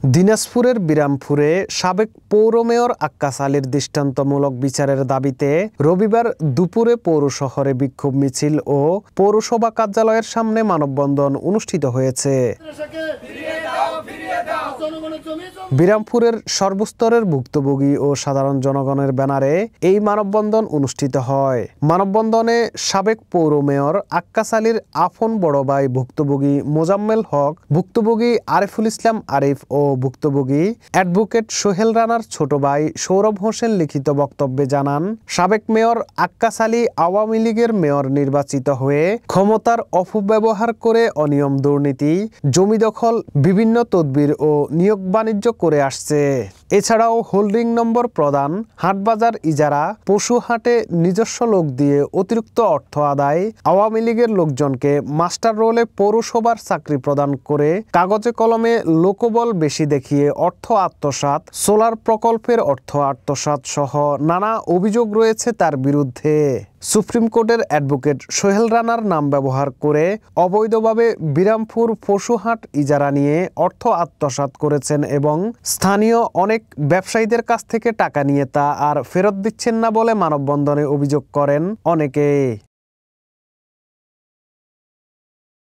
দিনাজপুরের বিরামপুরে সাবেক পৌর মেয়র আক্কাস আলীর দৃষ্টান্তমূলক বিচারের দাবিতে রবিবার দুপুরে পৌর শহরে বিক্ষোভ মিছিল ও পৌরসভা কার্যালয়ের সামনে মানববন্ধন অনুষ্ঠিত হয়েছে। বিরামপুরের সর্বস্তরের ভুক্তভোগী ও সাধারণ জনগণের ব্যানারে এই মানববন্ধন অনুষ্ঠিত হয়। মানববন্ধনে সাবেক পৌর মেয়র আক্কাস আলীর আপন বড় ভাই ভুক্তভোগী মোজাম্মেল হক, ভুক্তভোগী আরিফুল ইসলাম আরিফ ও ভুক্তভোগী অ্যাডভোকেট সোহেল রানার ছোট ভাই সৌরভ হোসেন লিখিত বক্তব্যে জানান, সাবেক মেয়র আক্কাস আলী আওয়ামী লীগের মেয়র নির্বাচিত হয়ে ক্ষমতার অপব্যবহার করে অনিয়ম, দুর্নীতি, জমি দখল, বিভিন্ন তদবির ও নিয়োগ বাণিজ্য করে আসছে। এছাড়াও হোল্ডিং নম্বর প্রদান, হাটবাজার ইজারা, পশু হাটে নিজস্ব লোক দিয়ে অতিরিক্ত অর্থ আদায়, আওয়ামী লীগের লোকজনকে মাস্টার রোলে পৌরসভার চাকরি প্রদান করে কাগজে কলমে লোকবল বেশি দেখিয়ে অর্থ আত্মসাৎ, সোলার প্রকল্পের অর্থ আত্মসাৎ সহ নানা অভিযোগ রয়েছে তার বিরুদ্ধে। সুপ্রিম কোর্টের অ্যাডভোকেট সোহেল রানার নাম ব্যবহার করে অবৈধভাবে বিরামপুর পশুহাট ইজারা নিয়ে অর্থ আত্মসাৎ করেছেন এবং স্থানীয় অনেক ব্যবসায়ীদের কাছ থেকে টাকা নিয়ে তা আর ফেরত দিচ্ছেন না বলে মানববন্ধনে অভিযোগ করেন অনেকে।